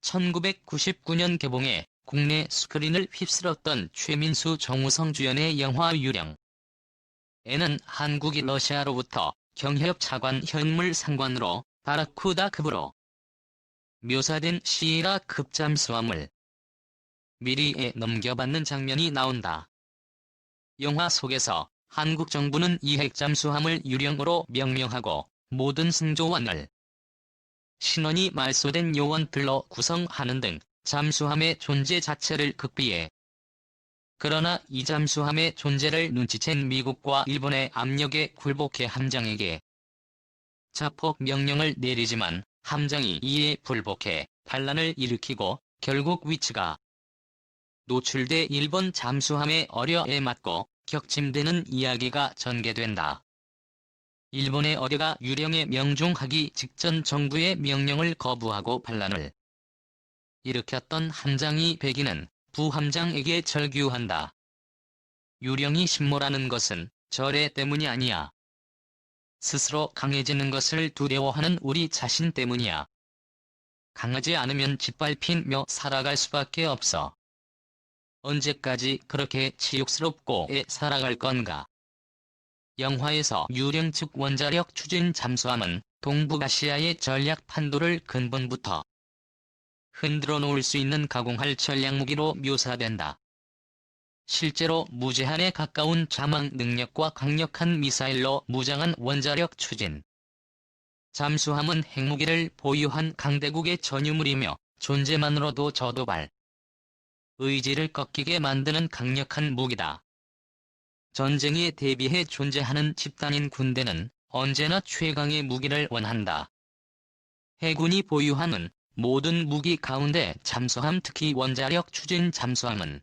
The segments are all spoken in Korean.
1999년 개봉해 국내 스크린을 휩쓸었던 최민수 정우성 주연의 영화 유령. 에는 한국이 러시아로부터 경협 차관 현물 상관으로 바라쿠다급으로 묘사된 시이라급 잠수함을 미리에 넘겨받는 장면이 나온다. 영화 속에서 한국 정부는 이 핵잠수함을 유령으로 명명하고 모든 승조원을 신원이 말소된 요원들로 구성하는 등 잠수함의 존재 자체를 극비해. 그러나 이 잠수함의 존재를 눈치챈 미국과 일본의 압력에 굴복해 함장에게 자폭 명령을 내리지만 함장이 이에 불복해 반란을 일으키고 결국 위치가 노출돼 일본 잠수함의 어려에 맞고 격침되는 이야기가 전개된다. 일본의 어려가 유령에 명중하기 직전 정부의 명령을 거부하고 반란을 일으켰던 함장이 백이는 부함장에게 절규한다. 유령이 신모라는 것은 절에 때문이 아니야. 스스로 강해지는 것을 두려워하는 우리 자신 때문이야. 강하지 않으면 짓밟히며 살아갈 수밖에 없어. 언제까지 그렇게 치욕스럽고 살아갈 건가? 영화에서 유령 즉 원자력 추진 잠수함은 동북아시아의 전략 판도를 근본부터 흔들어 놓을 수 있는 가공할 전략무기로 묘사된다. 실제로 무제한에 가까운 자망 능력과 강력한 미사일로 무장한 원자력 추진 잠수함은 핵무기를 보유한 강대국의 전유물이며 존재만으로도 저도발 의지를 꺾이게 만드는 강력한 무기다. 전쟁에 대비해 존재하는 집단인 군대는 언제나 최강의 무기를 원한다. 해군이 보유하는 모든 무기 가운데 잠수함, 특히 원자력 추진 잠수함은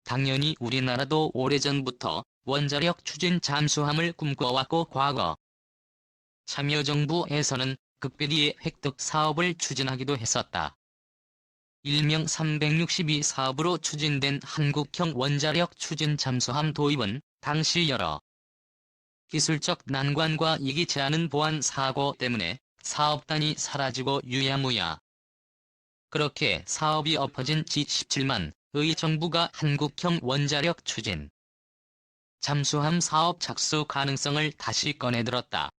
당연히 우리나라도 오래전부터 원자력 추진 잠수함을 꿈꿔왔고 과거 참여정부에서는 극비리의 획득 사업을 추진하기도 했었다. 일명 362 사업으로 추진된 한국형 원자력 추진 잠수함 도입은 당시 여러 기술적 난관과 예기치 않은 보안 사고 때문에 사업단이 사라지고 유야무야. 그렇게 사업이 엎어진 지 17만의 정부가 한국형 원자력 추진 잠수함 사업 착수 가능성을 다시 꺼내들었다.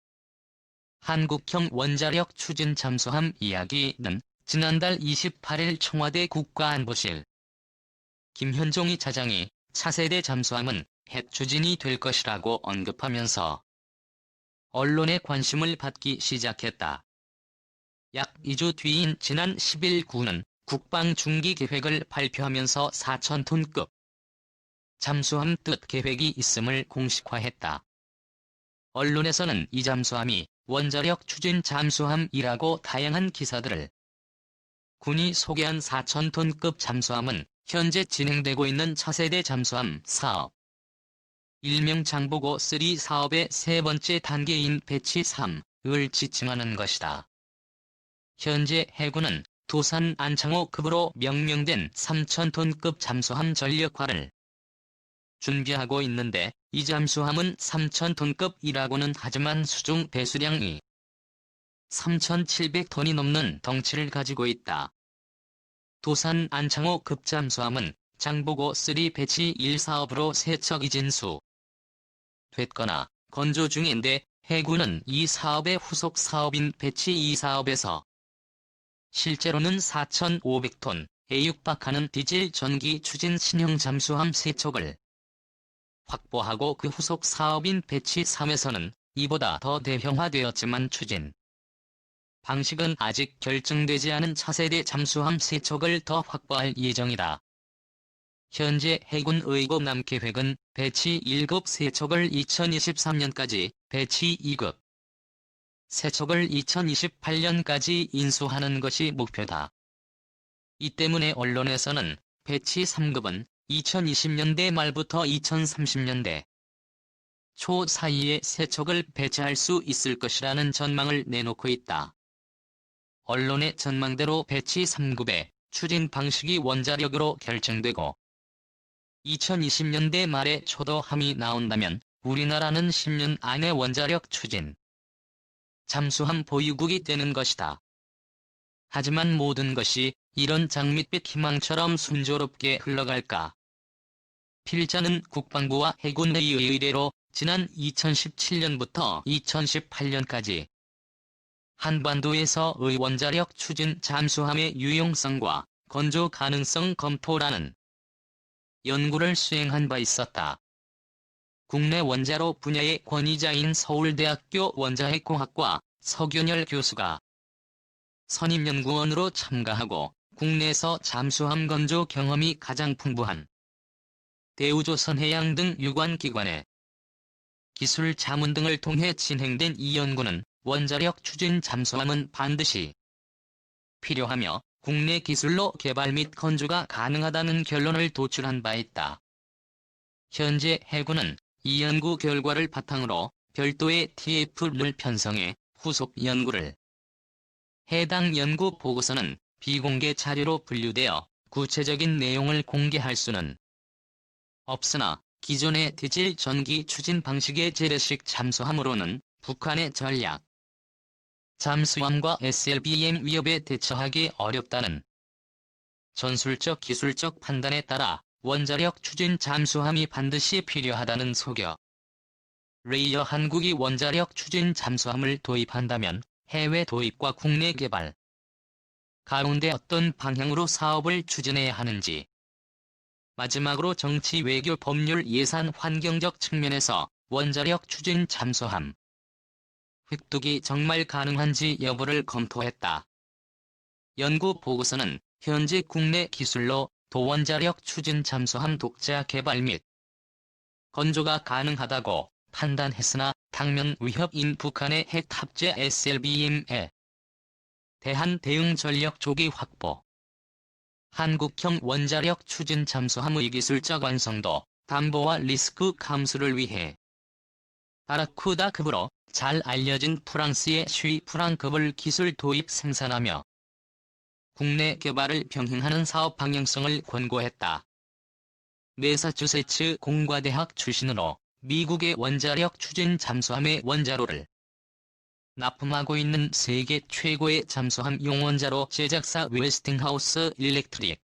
한국형 원자력 추진 잠수함 이야기는 지난달 28일 청와대 국가안보실 김현종이 차장이 차세대 잠수함은 핵 추진이 될 것이라고 언급하면서 언론의 관심을 받기 시작했다. 약 2주 뒤인 지난 10일 군은 국방중기계획을 발표하면서 4,000톤급 잠수함 뜻 계획이 있음을 공식화했다. 언론에서는 이 잠수함이 원자력 추진 잠수함이라고 다양한 기사들을 군이 소개한 4,000톤급 잠수함은 현재 진행되고 있는 차세대 잠수함 사업 일명 장보고 3 사업의 세 번째 단계인 배치 3을 지칭하는 것이다. 현재 해군은 도산 안창호급으로 명명된 3,000톤급 잠수함 전력화를 준비하고 있는데 이 잠수함은 3,000톤급이라고는 하지만 수중 배수량이 3,700톤이 넘는 덩치를 가지고 있다. 도산 안창호급 잠수함은 장보고 3 배치 1 사업으로 세척 이진수 됐거나 건조 중인데 해군은 이 사업의 후속 사업인 배치 2 사업에서 실제로는 4,500톤에 육박하는 디젤 전기 추진 신형 잠수함 세척을 확보하고 그 후속 사업인 배치 3에서는 이보다 더 대형화되었지만 추진 방식은 아직 결정되지 않은 차세대 잠수함 세척을 더 확보할 예정이다. 현재 해군 의고남 계획은 배치 1급 세척을 2023년까지, 배치 2급 세척을 2028년까지 인수하는 것이 목표다. 이 때문에 언론에서는 배치 3급은 2020년대 말부터 2030년대 초 사이에 세척을 배치할 수 있을 것이라는 전망을 내놓고 있다. 언론의 전망대로 배치 3급의 추진 방식이 원자력으로 결정되고 2020년대 말에 초도함이 나온다면 우리나라는 10년 안에 원자력 추진 잠수함 보유국이 되는 것이다. 하지만 모든 것이 이런 장밋빛 희망처럼 순조롭게 흘러갈까? 필자는 국방부와 해군의 의뢰로 지난 2017년부터 2018년까지 한반도에서의 원자력 추진 잠수함의 유용성과 건조 가능성 검토라는 연구를 수행한 바 있었다. 국내 원자로 분야의 권위자인 서울대학교 원자핵공학과 서균열 교수가 선임연구원으로 참가하고 국내에서 잠수함 건조 경험이 가장 풍부한 대우조선해양 등 유관기관에 기술 자문 등을 통해 진행된 이 연구는 원자력 추진 잠수함은 반드시 필요하며 국내 기술로 개발 및 건조가 가능하다는 결론을 도출한 바 있다. 현재 해군은 이 연구 결과를 바탕으로 별도의 TF를 편성해 후속 연구를 해당 연구 보고서는 비공개 자료로 분류되어 구체적인 내용을 공개할 수는 없으나 기존의 디젤 전기 추진 방식의 재래식 잠수함으로는 북한의 전략 잠수함과 SLBM 위협에 대처하기 어렵다는 전술적 기술적 판단에 따라 원자력 추진 잠수함이 반드시 필요하다는 소격. 레이어 한국이 원자력 추진 잠수함을 도입한다면 해외 도입과 국내 개발 가운데 어떤 방향으로 사업을 추진해야 하는지. 마지막으로 정치 외교 법률 예산 환경적 측면에서 원자력 추진 잠수함 획득이 정말 가능한지 여부를 검토했다. 연구 보고서는 현재 국내 기술로 도원자력 추진 잠수함 독자 개발 및 건조가 가능하다고 판단했으나 당면 위협인 북한의 핵 탑재 SLBM에 대한 대응 전력 조기 확보, 한국형 원자력 추진 잠수함의 기술적 완성도 담보와 리스크 감수를 위해 바라쿠다급으로 잘 알려진 프랑스의 쉬프랑급을 기술 도입 생산하며 국내 개발을 병행하는 사업 방향성을 권고했다. 매사추세츠 공과대학 출신으로 미국의 원자력 추진 잠수함의 원자로를 납품하고 있는 세계 최고의 잠수함 용원자로 제작사 웨스팅하우스 일렉트릭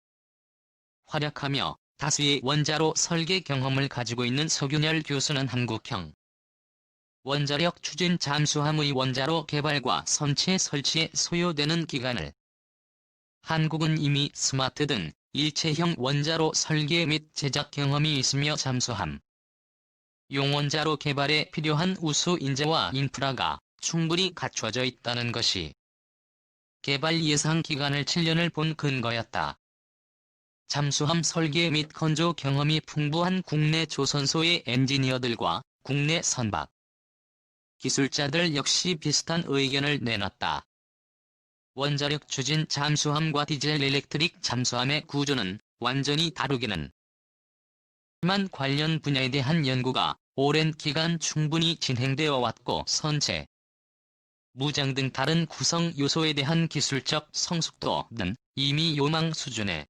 활약하며 다수의 원자로 설계 경험을 가지고 있는 서균열 교수는 한국형 원자력 추진 잠수함의 원자로 개발과 선체 설치에 소요되는 기간을 한국은 이미 스마트 등 일체형 원자로 설계 및 제작 경험이 있으며 잠수함 용원자로 개발에 필요한 우수 인재와 인프라가 충분히 갖춰져 있다는 것이 개발 예상 기간을 7년을 본 근거였다. 잠수함 설계 및 건조 경험이 풍부한 국내 조선소의 엔지니어들과 국내 선박 기술자들 역시 비슷한 의견을 내놨다. 원자력 추진 잠수함과 디젤 일렉트릭 잠수함의 구조는 완전히 다르기는 하지만 관련 분야에 대한 연구가 오랜 기간 충분히 진행되어 왔고 선체, 무장 등 다른 구성 요소에 대한 기술적 성숙도는 이미 요망 수준에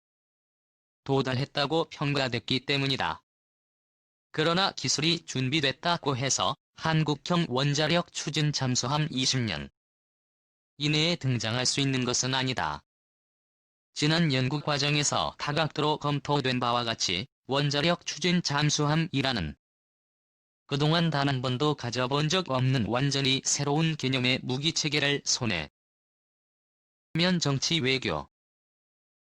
도달했다고 평가됐기 때문이다. 그러나 기술이 준비됐다고 해서 한국형 원자력 추진 잠수함 20년 이내에 등장할 수 있는 것은 아니다. 지난 연구 과정에서 다각도로 검토된 바와 같이 원자력 추진 잠수함이라는 그동안 단 한 번도 가져본 적 없는 완전히 새로운 개념의 무기체계를 손에 면 정치 외교,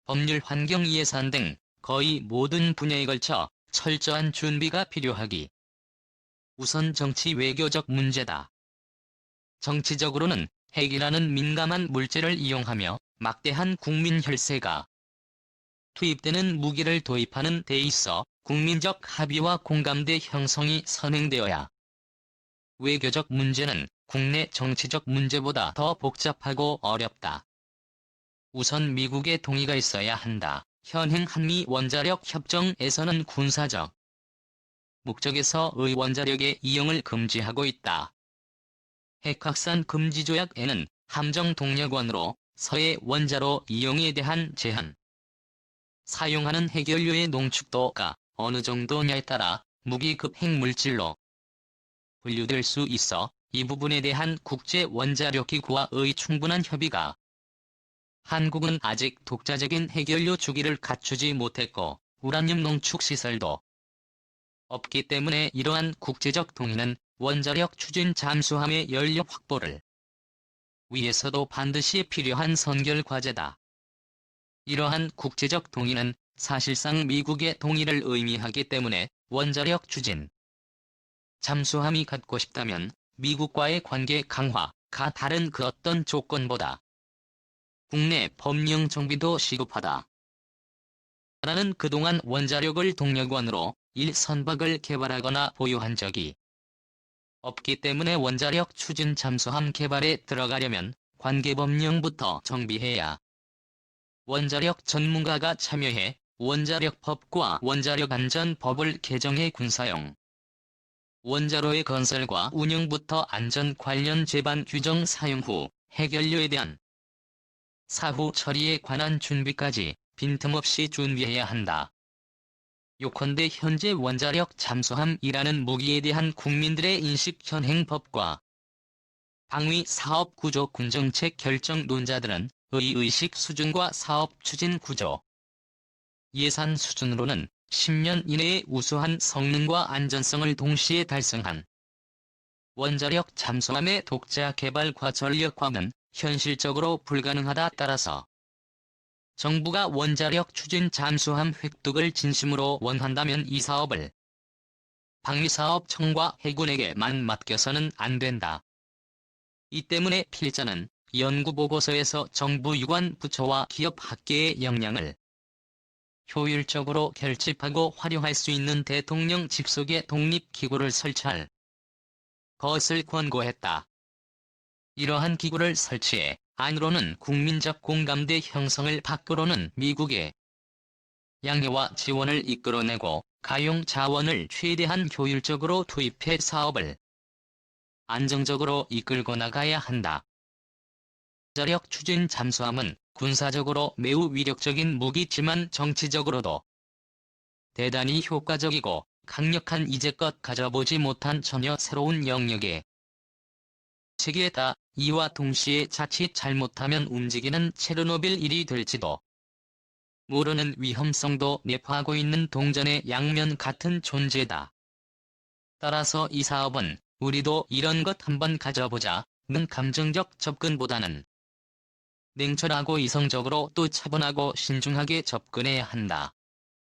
법률 환경 예산 등 거의 모든 분야에 걸쳐 철저한 준비가 필요하기. 우선 정치 외교적 문제다. 정치적으로는 핵이라는 민감한 물질을 이용하며 막대한 국민 혈세가 투입되는 무기를 도입하는 데 있어 국민적 합의와 공감대 형성이 선행되어야 외교적 문제는 국내 정치적 문제보다 더 복잡하고 어렵다. 우선 미국의 동의가 있어야 한다. 현행 한미 원자력 협정에서는 군사적 목적에서의 원자력의 이용을 금지하고 있다. 핵확산 금지 조약에는 함정 동력원으로 서해 원자로 이용에 대한 제한, 사용하는 핵연료의 농축도가 어느 정도냐에 따라 무기급 핵물질로 분류될 수 있어 이 부분에 대한 국제 원자력기구와의 충분한 협의가 한국은 아직 독자적인 핵연료 주기를 갖추지 못했고 우라늄 농축 시설도 없기 때문에 이러한 국제적 동의는 원자력 추진 잠수함의 연료 확보를 위해서도 반드시 필요한 선결 과제다. 이러한 국제적 동의는 사실상 미국의 동의를 의미하기 때문에 원자력 추진 잠수함이 갖고 싶다면 미국과의 관계 강화가 다른 그 어떤 조건보다 국내 법령 정비도 시급하다. 나라는 그동안 원자력을 동력원으로 선박을 개발하거나 보유한 적이 없기 때문에 원자력 추진 잠수함 개발에 들어가려면 관계 법령부터 정비해야 원자력 전문가가 참여해 원자력법과 원자력안전법을 개정해 군사용 원자로의 건설과 운영부터 안전 관련 제반 규정 사용 후 핵연료에 대한 사후 처리에 관한 준비까지 빈틈없이 준비해야 한다. 요컨대 현재 원자력 잠수함이라는 무기에 대한 국민들의 인식 현행법과 방위 사업 구조 군정책 결정 논자들은 의의식 수준과 사업 추진 구조 예산 수준으로는 10년 이내에 우수한 성능과 안전성을 동시에 달성한 원자력 잠수함의 독자 개발과 전력화는 현실적으로 불가능하다. 따라서 정부가 원자력 추진 잠수함 획득을 진심으로 원한다면 이 사업을 방위사업청과 해군에게만 맡겨서는 안 된다. 이 때문에 필자는 연구보고서에서 정부 유관 부처와 기업 학계의 역량을 효율적으로 결집하고 활용할 수 있는 대통령 직속의 독립기구를 설치할 것을 권고했다. 이러한 기구를 설치해 안으로는 국민적 공감대 형성을 밖으로는 미국의 양해와 지원을 이끌어내고 가용 자원을 최대한 효율적으로 투입해 사업을 안정적으로 이끌고 나가야 한다. 원자력 추진 잠수함은 군사적으로 매우 위력적인 무기지만 정치적으로도 대단히 효과적이고 강력한 이제껏 가져보지 못한 전혀 새로운 영역의 세계다. 이와 동시에 자칫 잘못하면 움직이는 체르노빌 일이 될지도 모르는 위험성도 내포하고 있는 동전의 양면 같은 존재다. 따라서 이 사업은 우리도 이런 것 한번 가져보자는 감정적 접근보다는 냉철하고 이성적으로 또 차분하고 신중하게 접근해야 한다.